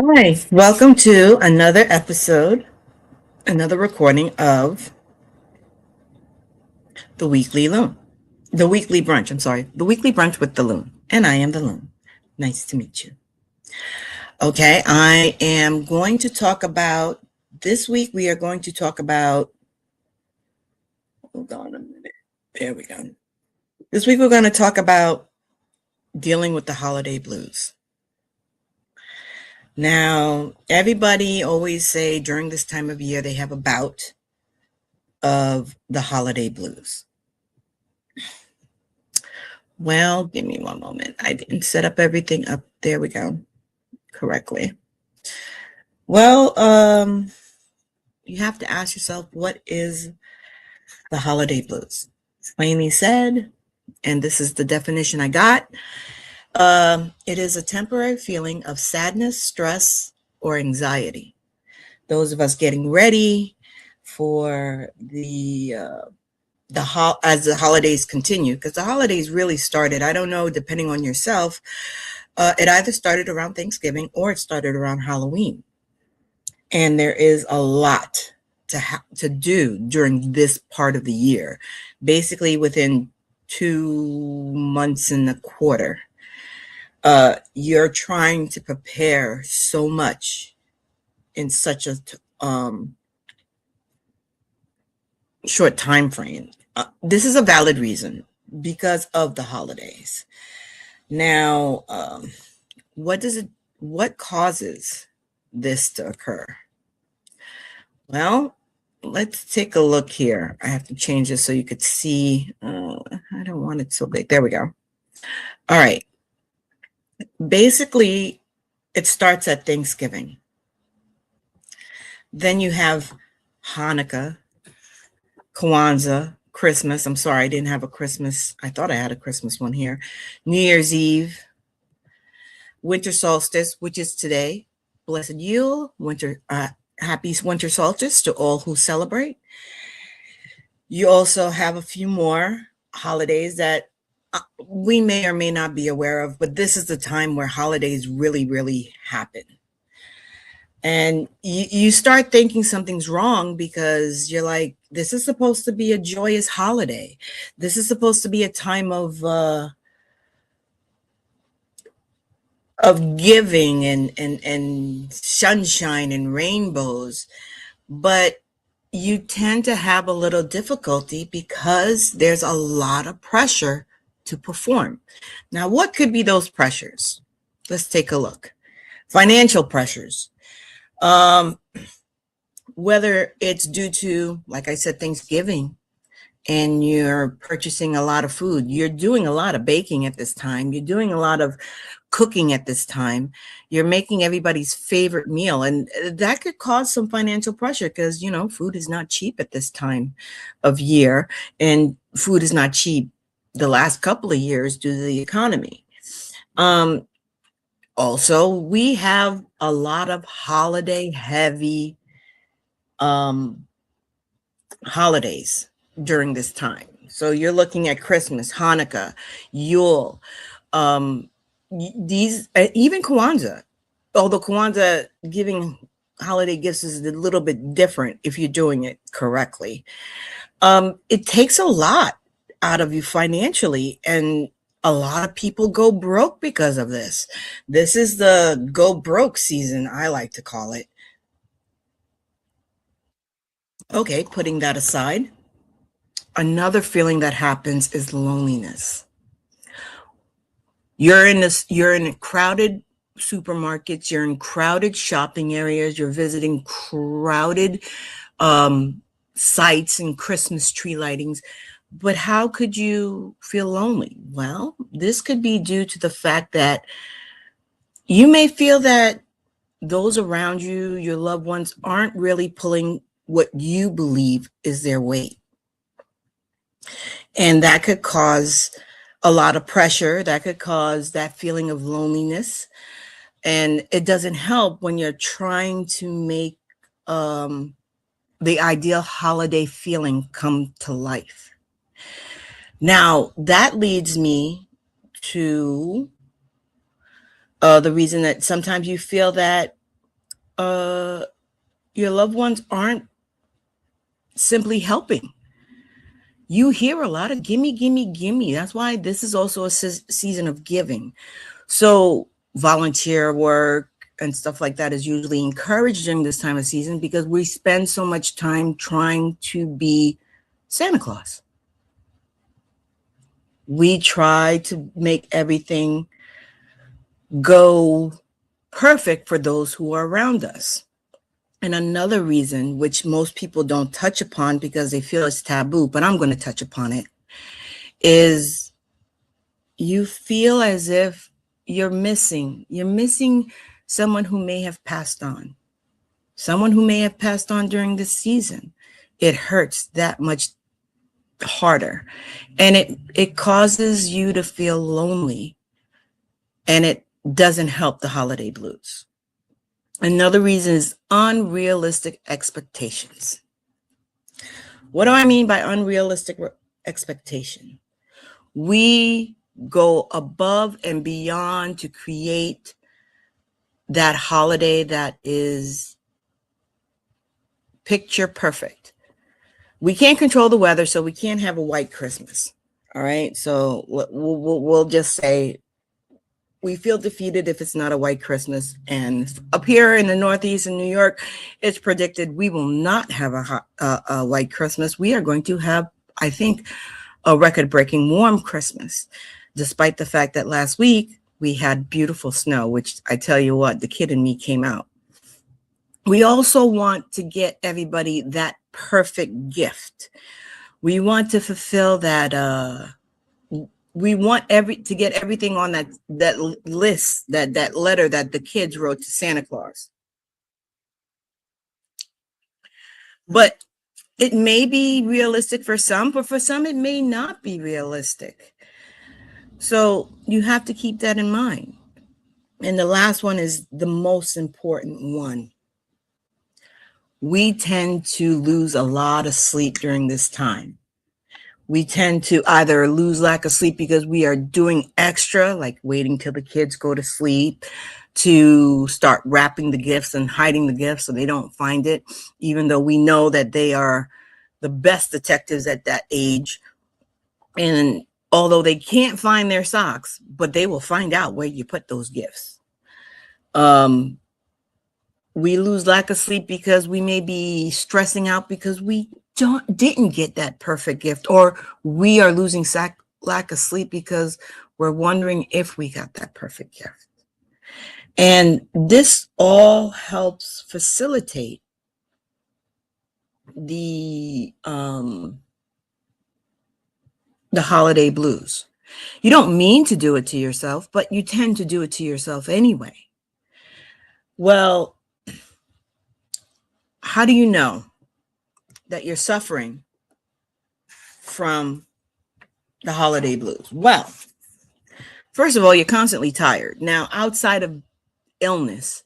Hi, welcome to another episode, another recording of the Weekly Loon. The Weekly Brunch, I'm sorry, the Weekly Brunch with the Loon. And I am the Loon. Nice to meet you. Okay, I am going to talk about, this week we are going to talk about, hold on a minute. There we go. This week we're going to talk about dealing with the holiday blues. Now, everybody always say during this time of year they have a bout of the holiday blues. Well, give me one moment. I didn't set up everything up. There we go. Correctly. Well, you have to ask yourself, what is the holiday blues? Plainly said, and this is the definition I got. It is a temporary feeling of sadness, stress, or anxiety. Those of us getting ready for as the holidays continue, because the holidays really started, I don't know, depending on yourself, it either started around Thanksgiving or it started around Halloween. And there is a lot to do during this part of the year, basically within 2 months and a quarter. You're trying to prepare so much in such a short time frame. This is a valid reason because of the holidays. Now, what causes this to occur? Well, let's take a look here. I have to change this so you could see. I don't want it so big. There we go. All right. Basically, it starts at Thanksgiving. Then you have Hanukkah, Kwanzaa, Christmas. I'm sorry, I didn't have a Christmas. I thought I had a Christmas one here. New Year's Eve, winter solstice, which is today. Blessed Yule, happy winter solstice to all who celebrate. You also have a few more holidays that we may or may not be aware of, but this is the time where holidays really, really happen. And you start thinking something's wrong because you're like, this is supposed to be a joyous holiday. This is supposed to be a time of giving and sunshine and rainbows. But you tend to have a little difficulty because there's a lot of pressure to perform. Now, what could be those pressures? Let's take a look. Financial pressures. Whether it's due to, like I said, Thanksgiving, and you're purchasing a lot of food, you're doing a lot of baking at this time, you're doing a lot of cooking at this time, you're making everybody's favorite meal, and that could cause some financial pressure because, food is not cheap at this time of year, and food is not cheap the last couple of years due to the economy. Also, we have a lot of holiday heavy holidays during this time. So you're looking at Christmas, Hanukkah, Yule, these even Kwanzaa. Although Kwanzaa giving holiday gifts is a little bit different if you're doing it correctly. It takes a lot out of you financially, and a lot of people go broke because of this. This is the go broke season, I like to call it. Okay, putting that aside, another feeling that happens is loneliness. You're in crowded supermarkets, you're in crowded shopping areas, you're visiting crowded sites and Christmas tree lightings. But how could you feel lonely? Well, this could be due to the fact that you may feel that those around you, your loved ones, aren't really pulling what you believe is their weight. And that could cause a lot of pressure. That could cause that feeling of loneliness. And it doesn't help when you're trying to make the ideal holiday feeling come to life. Now, that leads me to the reason that sometimes you feel that your loved ones aren't simply helping. You hear a lot of gimme, gimme, gimme. That's why this is also a season of giving. So volunteer work and stuff like that is usually encouraged during this time of season because we spend so much time trying to be Santa Claus. We try to make everything go perfect for those who are around us. And another reason, which most people don't touch upon because they feel it's taboo, but I'm going to touch upon it, is you feel as if you're missing someone who may have passed on, during this season. It hurts that much harder, and it causes you to feel lonely, and it doesn't help the holiday blues. Another reason is unrealistic expectations. What do I mean by unrealistic expectation? We go above and beyond to create that holiday that is picture perfect. We can't control the weather, so we can't have a white Christmas. All right. So we'll just say we feel defeated if it's not a white Christmas. And up here in the Northeast in New York, it's predicted we will not have a white Christmas. We are going to have, I think, a record-breaking warm Christmas, despite the fact that last week we had beautiful snow, which I tell you what, the kid in me came out. We also want to get everybody that perfect gift. We want to fulfill that. We want to get everything on that list, that letter that the kids wrote to Santa Claus. But it may be realistic for some, but for some it may not be realistic. So you have to keep that in mind. And the last one is the most important one. We tend to lose a lot of sleep during this time. We tend to either lose lack of sleep because we are doing extra, like waiting till the kids go to sleep, to start wrapping the gifts and hiding the gifts so they don't find it, even though we know that they are the best detectives at that age. And although they can't find their socks, but they will find out where you put those gifts. We lose lack of sleep because we may be stressing out because we didn't get that perfect gift, or we are losing lack of sleep because we're wondering if we got that perfect gift. And this all helps facilitate the holiday blues. You don't mean to do it to yourself, but you tend to do it to yourself anyway. Well, how do you know that you're suffering from the holiday blues? Well, first of all, you're constantly tired. Now, outside of illness,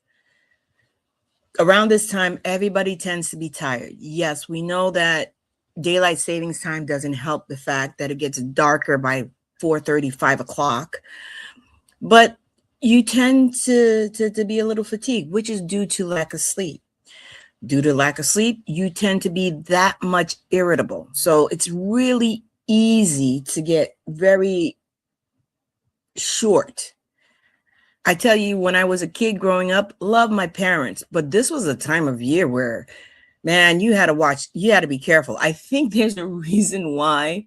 around this time, everybody tends to be tired. Yes, we know that daylight savings time doesn't help the fact that it gets darker by 4:30, 5 o'clock. But you tend to be a little fatigued, which is due to lack of sleep. Due to lack of sleep, you tend to be that much irritable. So it's really easy to get very short. I tell you, when I was a kid growing up, loved my parents, but this was a time of year where, man, you had to be careful. I think there's a reason why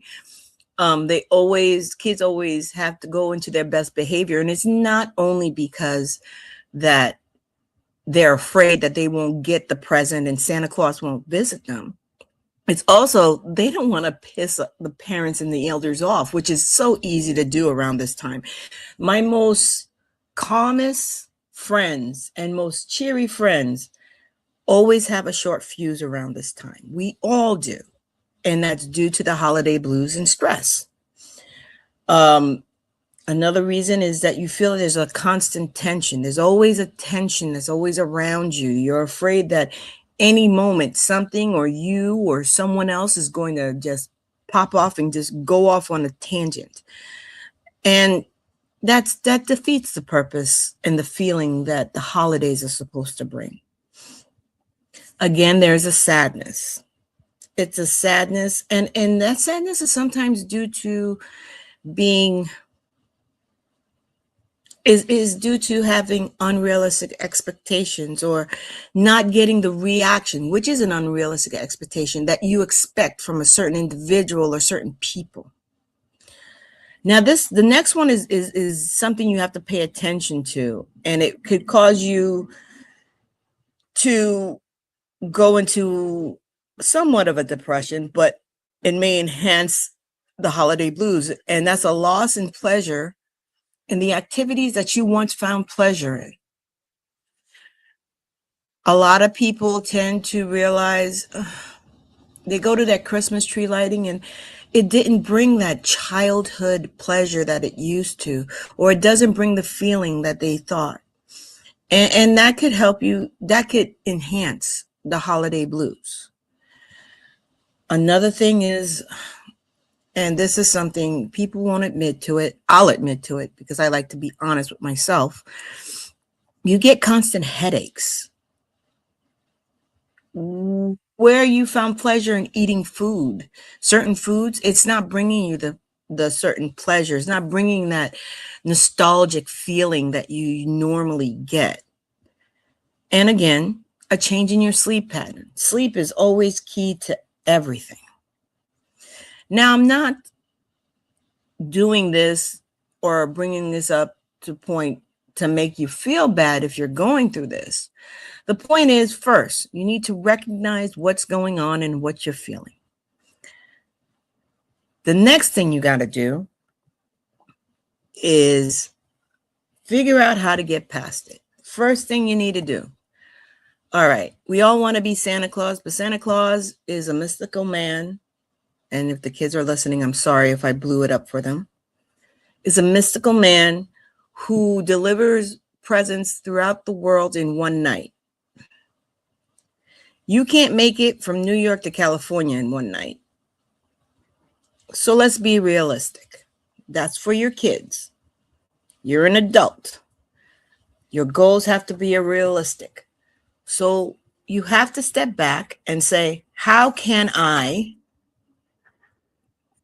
kids always have to go into their best behavior. And it's not only because that they're afraid that they won't get the present and Santa Claus won't visit them. It's also, they don't want to piss the parents and the elders off, which is so easy to do around this time. My most calmest friends and most cheery friends always have a short fuse around this time. We all do. And that's due to the holiday blues and stress. Another reason is that you feel there's a constant tension. There's always a tension that's always around you. You're afraid that any moment something or you or someone else is going to just pop off and just go off on a tangent. And that defeats the purpose and the feeling that the holidays are supposed to bring. Again, there's a sadness. It's a sadness, and that sadness is sometimes due to being is due to having unrealistic expectations or not getting the reaction, which is an unrealistic expectation that you expect from a certain individual or certain people. Now, the next one is something you have to pay attention to, and it could cause you to go into somewhat of a depression, but it may enhance the holiday blues, and that's a loss in pleasure in the activities that you once found pleasure in. A lot of people tend to realize they go to that Christmas tree lighting and it didn't bring that childhood pleasure that it used to, or it doesn't bring the feeling that they thought. And that could help you, that could enhance the holiday blues. Another thing is, and this is something people won't admit to it, I'll admit to it because I like to be honest with myself. You get constant headaches. Where you found pleasure in eating food, certain foods, it's not bringing you the certain pleasure. It's not bringing that nostalgic feeling that you normally get. And again, a change in your sleep pattern. Sleep is always key to everything. Now, I'm not doing this or bringing this up to point to make you feel bad if you're going through this. The point is, first, you need to recognize what's going on and what you're feeling. The next thing you got to do is figure out how to get past it. First thing you need to do. All right, we all want to be Santa Claus, but Santa Claus is a mystical man. And if the kids are listening, I'm sorry if I blew it up for them. Is a mystical man who delivers presents throughout the world in one night. You can't make it from New York to California in one night. So let's be realistic. That's for your kids. You're an adult. Your goals have to be realistic. So you have to step back and say, how can I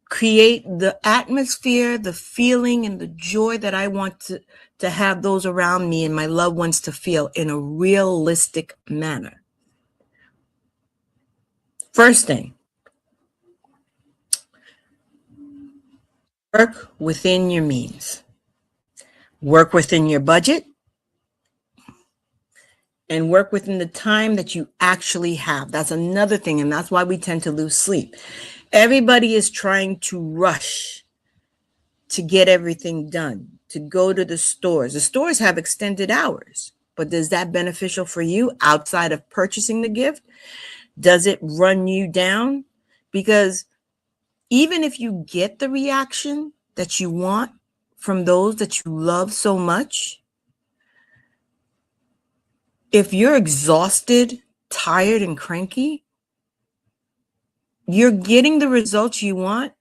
create the atmosphere, the feeling, and the joy that I want to have those around me and my loved ones to feel in a realistic manner? First thing, work within your means. Work within your budget and work within the time that you actually have. That's another thing, and that's why we tend to lose sleep. Everybody is trying to rush to get everything done, to go to the stores. The stores have extended hours, but is that beneficial for you outside of purchasing the gift? Does it run you down? Because even if you get the reaction that you want from those that you love so much, if you're exhausted, tired, and cranky, you're getting the results you want,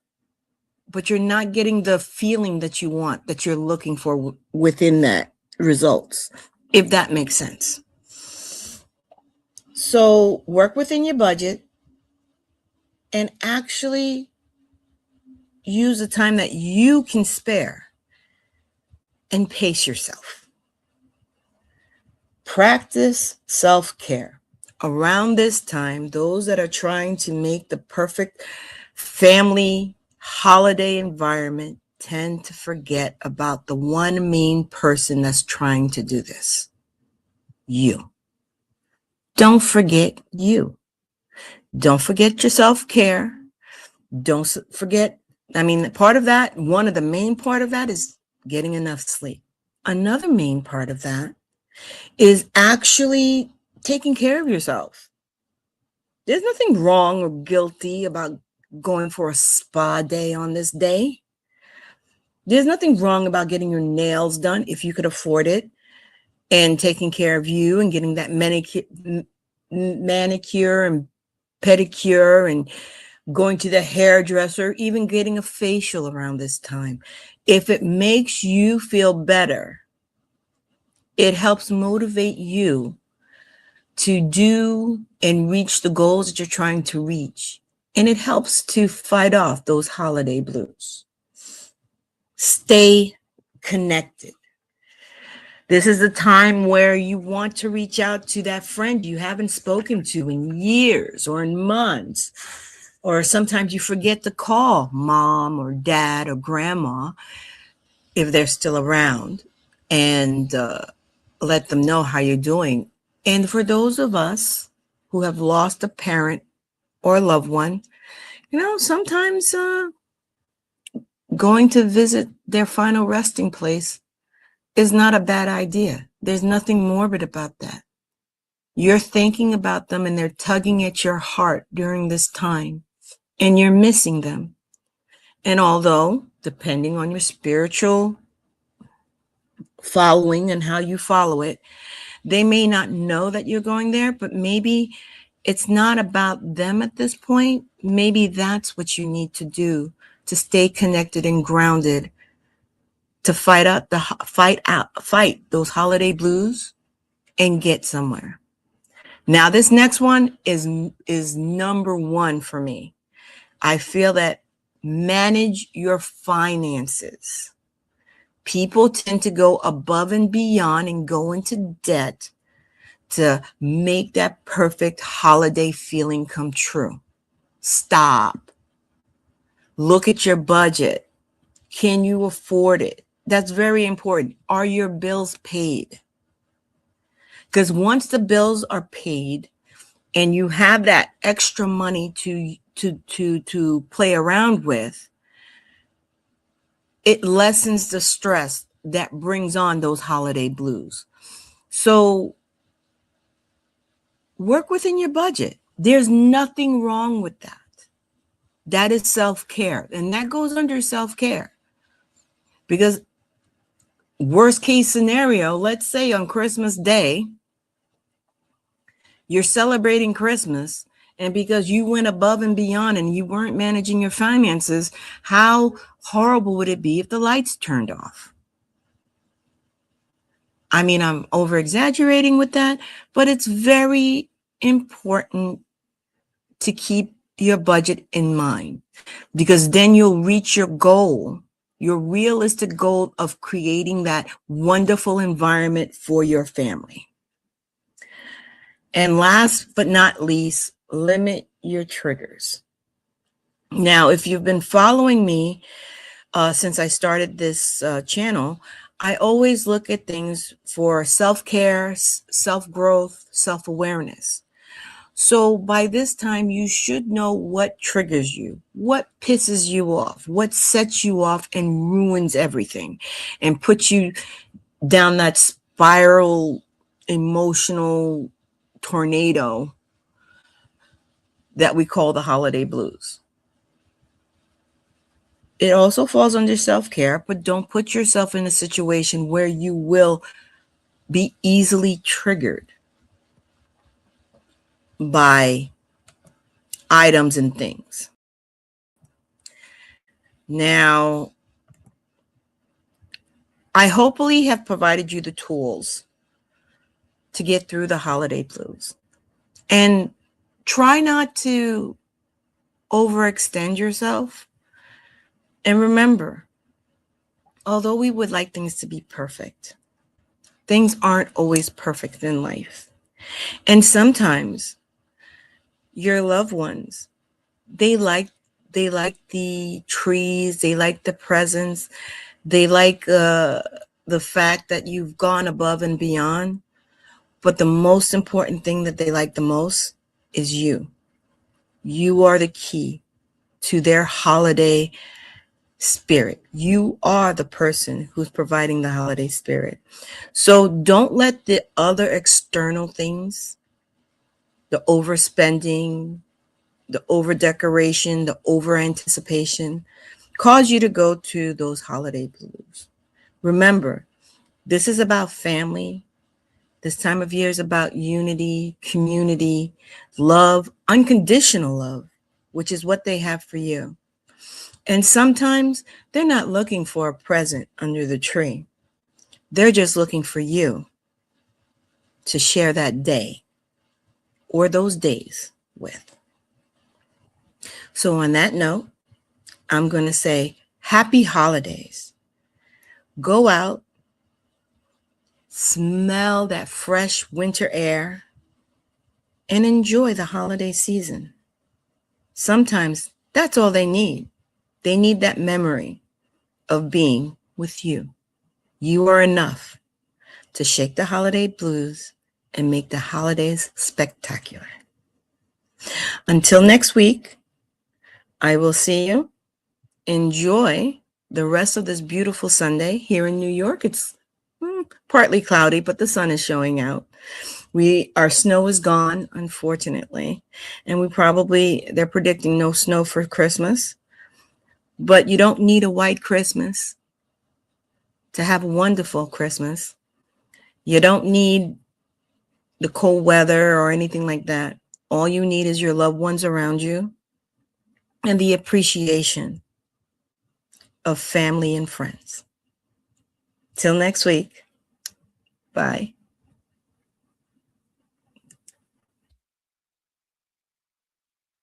but you're not getting the feeling that you want, that you're looking for within that results, if that makes sense. So work within your budget and actually use the time that you can spare and pace yourself. Practice self-care. Around this time, those that are trying to make the perfect family holiday environment tend to forget about the one main person that's trying to do this. You. Don't forget you. Don't forget your self-care. Don't forget, part of that, one of the main part of that is getting enough sleep. Another main part of that is actually taking care of yourself. There's nothing wrong or guilty about going for a spa day on this day. There's nothing wrong about getting your nails done if you could afford it and taking care of you and getting that manicure and pedicure and going to the hairdresser, even getting a facial around this time. If it makes you feel better, it helps motivate you to do and reach the goals that you're trying to reach. And it helps to fight off those holiday blues. Stay connected. This is the time where you want to reach out to that friend you haven't spoken to in years or in months. Or sometimes you forget to call mom or dad or grandma if they're still around and let them know how you're doing. And for those of us who have lost a parent or a loved one, sometimes going to visit their final resting place is not a bad idea. There's nothing morbid about that. You're thinking about them and they're tugging at your heart during this time, and you're missing them. And although, depending on your spiritual following and how you follow it, they may not know that you're going there, but maybe it's not about them at this point. Maybe that's what you need to do to stay connected and grounded, to fight those holiday blues and get somewhere. Now, this next one is number one for me. I feel that manage your finances. People tend to go above and beyond and go into debt to make that perfect holiday feeling come true. Stop. Look at your budget. Can you afford it? That's very important. Are your bills paid? Because once the bills are paid and you have that extra money to play around with, it lessens the stress that brings on those holiday blues. So work within your budget. There's nothing wrong with that. That is self-care, and that goes under self-care. Because worst case scenario, let's say on Christmas Day, you're celebrating Christmas, and because you went above and beyond and you weren't managing your finances, how horrible would it be if the lights turned off? I mean, I'm over exaggerating with that, but it's very important to keep your budget in mind, because then you'll reach your goal, your realistic goal of creating that wonderful environment for your family. And last but not least, limit your triggers. Now, if you've been following me since I started this channel, I always look at things for self-care, self-growth, self-awareness. So by this time, you should know what triggers you, what pisses you off, what sets you off and ruins everything and puts you down that spiral emotional tornado that we call the holiday blues. It also falls under self-care, but don't put yourself in a situation where you will be easily triggered by items and things. Now, I hopefully have provided you the tools to get through the holiday blues. And try not to overextend yourself. And remember, although we would like things to be perfect, things aren't always perfect in life. And sometimes your loved ones, they like the trees, they like the presents, they like the fact that you've gone above and beyond. But the most important thing that they like the most is you. You are the key to their holiday spirit. You are the person who's providing the holiday spirit. So don't let the other external things, the overspending, the over decoration, the over anticipation, cause you to go to those holiday blues. Remember, this is about family. This time of year is about unity, community, love, unconditional love, which is what they have for you. And sometimes they're not looking for a present under the tree. They're just looking for you to share that day or those days with. So on that note, I'm going to say happy holidays. Go out, smell that fresh winter air, and enjoy the holiday season. Sometimes that's all they need. They need that memory of being with you. You are enough to shake the holiday blues and make the holidays spectacular. Until next week, I will see you. Enjoy the rest of this beautiful Sunday here in New York. It's partly cloudy, but the sun is showing out. Our snow is gone, unfortunately, and they're predicting no snow for Christmas. But you don't need a white Christmas to have a wonderful Christmas. You don't need the cold weather or anything like that. All you need is your loved ones around you and the appreciation of family and friends. Till next week. Bye.